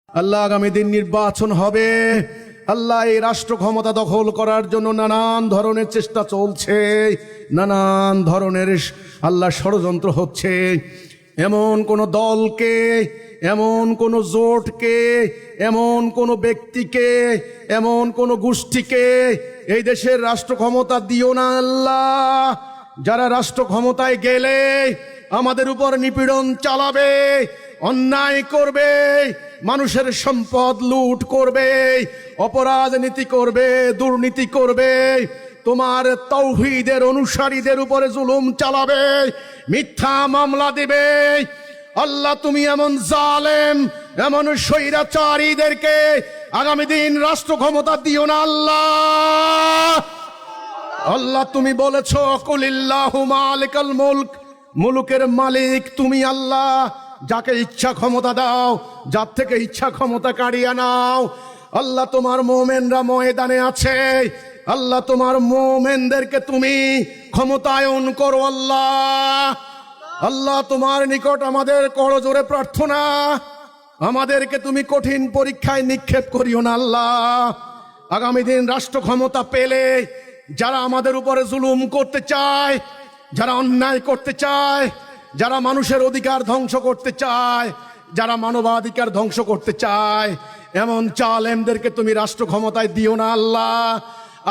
আল্লাহ আগামী দিন নির্বাচন হবে। আল্লাহ এই রাষ্ট্র ক্ষমতা দখল করার জন্য নানান ধরনের চেষ্টা চলছে, নানান ধরনের আল্লাহ ষড়যন্ত্র হচ্ছে। এমন কোন দলকে, এমন কোন জোটকে, এমন কোন ব্যক্তিকে, এমন কোন গোষ্ঠীকে এই দেশের রাষ্ট্র ক্ষমতা দিও না আল্লাহ, যারা রাষ্ট্র ক্ষমতায় গেলে আমাদের উপর নিপীড়ন চালাবে, অন্যায় করবে, মানুষের সম্পদ লুট করবে, অপরাধ নীতি করবে, দুর্নীতি করবে, তোমার তাওহীদের অনুসারীদের উপরে জুলুম চালাবে, মিথ্যা মামলা দিবে। আল্লাহ তুমি এমন জালেম, এমন স্বৈরাচারীদেরকে আগামী দিন রাষ্ট্র ক্ষমতা দিও না আল্লাহ। আল্লাহ তুমি বলেছো কুলিল্লাহু মালিকাল মুলক, মুলুকের মালিক তুমি আল্লাহ, যাকে ইচ্ছা ক্ষমতা দাও, যার থেকে ইচ্ছা ক্ষমতা কাড়িয়ে নাও। আল্লাহ তোমার মুমিনরা ময়দানে আছে, আল্লাহ তোমার মুমিনদেরকে তুমি ক্ষমতায়ন করো আল্লাহ। আল্লাহ তোমার নিকট আমাদের করজোরে প্রার্থনা, আমাদেরকে তুমি কঠিন পরীক্ষায় নিক্ষেপ করিও না আল্লাহ। আগামী দিন রাষ্ট্র ক্ষমতা পেলে যারা আমাদের উপরে জুলুম করতে চায়, যারা অন্যায় করতে চায়, যারা মানুষের অধিকার ধ্বংস করতে চায়, যারা মানবাধিকার ধ্বংস করতে চায়, এমন জালেমদেরকে তুমি রাষ্ট্র ক্ষমতায় দিও না আল্লাহ।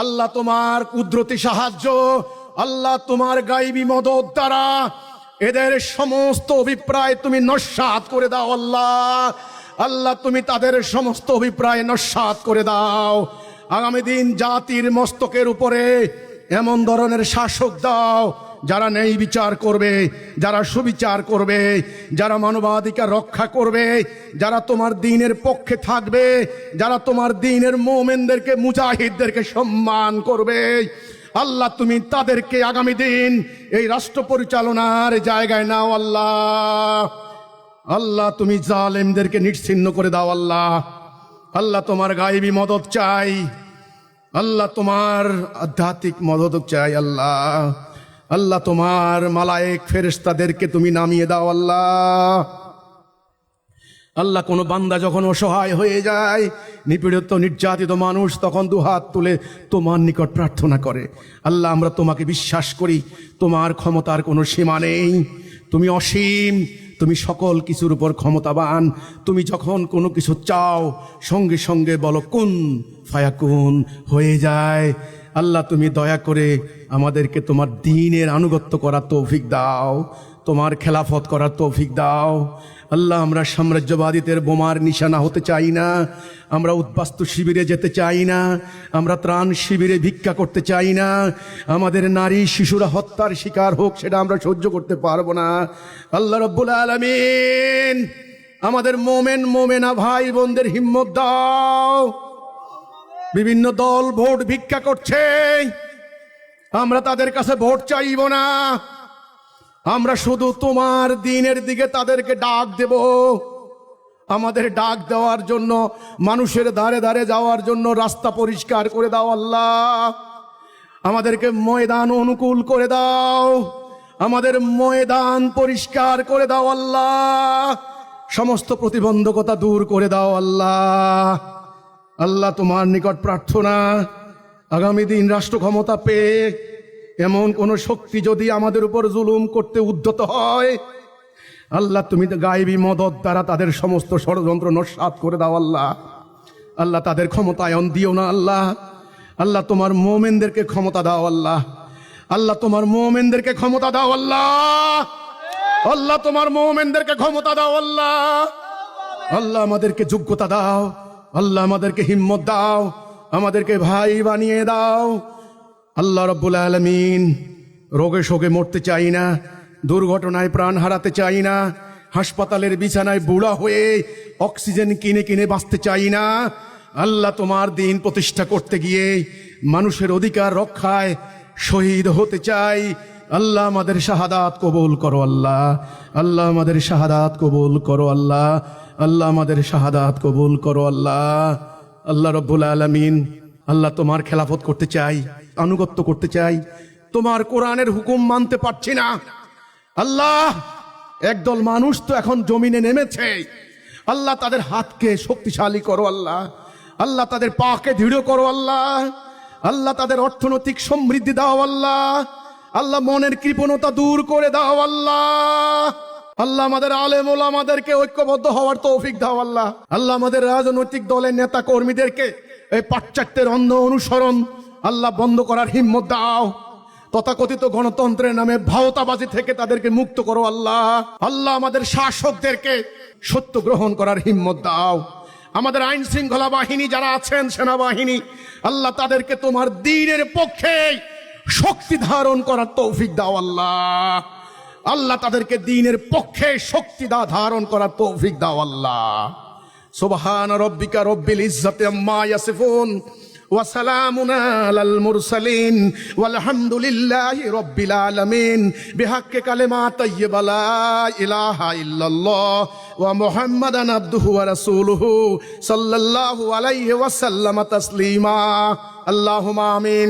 আল্লাহ তোমার কুদরতি সাহায্য, আল্লাহ তোমার গায়বী মদত দ্বারা এদের সমস্ত অভিপ্রায় তুমি নস্যাৎ করে দাও আল্লাহ। আল্লাহ তুমি তাদের সমস্ত অভিপ্রায় নস্যাৎ করে দাও। আগামী দিন জাতির মস্তকের উপরে এমন ধরনের শাসক দাও যারা ন্যায় বিচার করবে, যারা সুবিচার করবে, যারা মানবাধিকার রক্ষা করবে, যারা তোমার দ্বীনের পক্ষে থাকবে, যারা তোমার দ্বীনের মুমিনদেরকে, মুজাহিদদেরকে সম্মান করবে। আল্লাহ তুমি তাদেরকে আগামী দিন এই রাষ্ট্র পরিচালনার জায়গায় নাও আল্লাহ। আল্লাহ তুমি জালেমদেরকে নিশ্চিহ্ন করে দাও আল্লাহ। আল্লাহ তোমার গায়েবী মদত চাই, আল্লাহ তোমার আধ্যাত্মিক মদত চাই আল্লাহ। আল্লাহ তোমার মালায়েক ফেরেশতাদেরকে তুমি নামিয়ে দাও আল্লাহ। আল্লাহ কোন বান্দা যখন অসহায় হয়ে যায়, নিপীড়িত নির্যাতিত মানুষ তখন দুহাত তুলে তোমার নিকট প্রার্থনা করে। আল্লাহ আমরা তোমাকে বিশ্বাস করি, তোমার ক্ষমতার কোনো সীমা নেই, তুমি অসীম, তুমি সকল কিছুর উপর ক্ষমতাবান। তুমি যখন কোনো কিছু চাও সঙ্গে সঙ্গে বলো কুন ফায়াকুন, হয়ে যায়। আল্লাহ তুমি দয়া করে আমাদেরকে তোমার দ্বীনের আনুগত্য করার তৌফিক দাও, তোমার খেলাফত করার তৌফিক দাও আল্লাহ। আমরা সাম্রাজ্যবাদীদের বোমার নিশানা হতে চাই না, আমরা উদ্বাস্তু শিবিরে যেতে চাই না, আমরা ত্রাণ শিবিরে ভিক্ষা করতে চাই না, আমাদের নারী শিশুরা হত্যার শিকার হোক সেটা আমরা সহ্য করতে পারবো না। আল্লাহ রাব্বুল আলামিন আমাদের মোমেন মোমেনা ভাই বোনদের হিম্মত দাও। বিভিন্ন দল ভোট ভিক্ষা করছে, আমরা তাদের কাছে ভোট চাইব না, আমরা শুধু তোমার দ্বীনের দিকে তাদেরকে ডাক দেব। আমাদের ডাক দেওয়ার জন্য, মানুষের ধারে ধারে যাওয়ার জন্য রাস্তা পরিষ্কার করে দাও আল্লাহ। আমাদেরকে ময়দান অনুকূল করে দাও, আমাদের ময়দান পরিষ্কার করে দাও আল্লাহ। সমস্ত প্রতিবন্ধকতা দূর করে দাও আল্লাহ। আল্লাহ তোমার নিকট প্রার্থনা, আগামী দিন রাষ্ট্র ক্ষমতা পেয়ে এমন কোন শক্তি যদি আমাদের উপর জুলুম করতে উদ্যত হয়, আল্লাহ তুমি গায়েবী মদত দ্বারা তাদের সমস্ত ষড়যন্ত্র নস্যাৎ করে দাও আল্লাহ। আল্লাহ তাদের ক্ষমতায়ন দিও না আল্লাহ। আল্লাহ তোমার মুমিনদেরকে ক্ষমতা দাও আল্লাহ। আল্লাহ তোমার মুমিনদেরকে ক্ষমতা দাও আল্লাহ। আল্লাহ তোমার মুমিনদেরকে ক্ষমতা দাও আল্লাহ। আল্লাহ আমাদেরকে যোগ্যতা দাও, আল্লাহ আমাদেরকে হিম্মত দাও, আমাদেরকে ভাই বানিয়ে দাও। আল্লাহ রাব্বুল আলামিন রোগে শোকে মরতে চাই না, দুর্ঘটনায় প্রাণ হারাতে চাই না, হাসপাতালের বিছানায় বুড়া হয়ে অক্সিজেন কিনে কিনে বাঁচতে চাই না। আল্লাহ তোমার দ্বীন প্রতিষ্ঠা করতে গিয়ে মানুষের অধিকার রক্ষায় শহীদ হতে চাই। আল্লাহ আমাদের শাহাদাত কবুল করো আল্লাহ। আল্লাহ আমাদের শাহাদাত কবুল করো আল্লাহ। আল্লাহ আমাদের শাহাদাত কবুল করো আল্লাহ। আল্লাহ রাব্বুল আলামিন আল্লাহ তোমার খেলাফত করতে চাই, আনুগত্য করতে চাই, তোমার কোরআনের হুকুম মানতে পারছি না আল্লাহ। একদল মানুষ তো এখন জমিনে নেমেছে, আল্লাহ তাদের হাতকে শক্তিশালী করো আল্লাহ, আল্লাহ তাদের পাকে দৃঢ় করো আল্লাহ, আল্লাহ তাদের অর্থনৈতিক সমৃদ্ধি দাও আল্লাহ, আল্লাহ মনের কৃপণতা দূর করে দাও আল্লাহ, আল্লাহ আমাদের আলেম ওলামাদেরকে ঐক্যবদ্ধ হওয়ার তৌফিক দাও আল্লাহ, আল্লাহ আমাদের রাজনৈতিক দলের নেতা কর্মীদেরকে এই পাশ্চাত্যের অন্ধ অনুসরণ আল্লাহ বন্ধ করার হিম্মত দাও, তথাকথিত গণতন্ত্রের নামে ভাওতাবাজি থেকে তাদেরকে মুক্ত করো আল্লাহ, আল্লাহ আমাদের শাসকদেরকে সত্য গ্রহণ করার হিম্মত দাও, আমাদের আইন শৃঙ্খলা বাহিনী যারা আছেন সেনাবাহিনী আল্লাহ তাদেরকে তোমার দ্বীনের পক্ষে শক্তি ধারণ করার তৌফিক দাও আল্লাহ, আল্লাহ তাদেরকে দ্বীনের পক্ষে শক্তি ধারণ করার তৌফিক দাও আল্লাহ। সুবহান রাব্বিকা রব্বিল ইজ্জাতি আম্মা ইয়াসিফুন ওয়া সালামুন আলাল মুরসালিন ওয়ালহামদুলিল্লাহি রাব্বিল আলামিন বিহাক্কি কালিমাত তাইয়্যিবা লা ইলাহা ইল্লাল্লাহ ওয়া মুহাম্মাদান আবদুহু ওয়া রাসূলুহু সাল্লাল্লাহু আলাইহি ওয়া সাল্লাম তাসলিমা। আল্লাহুম্মা আমিন।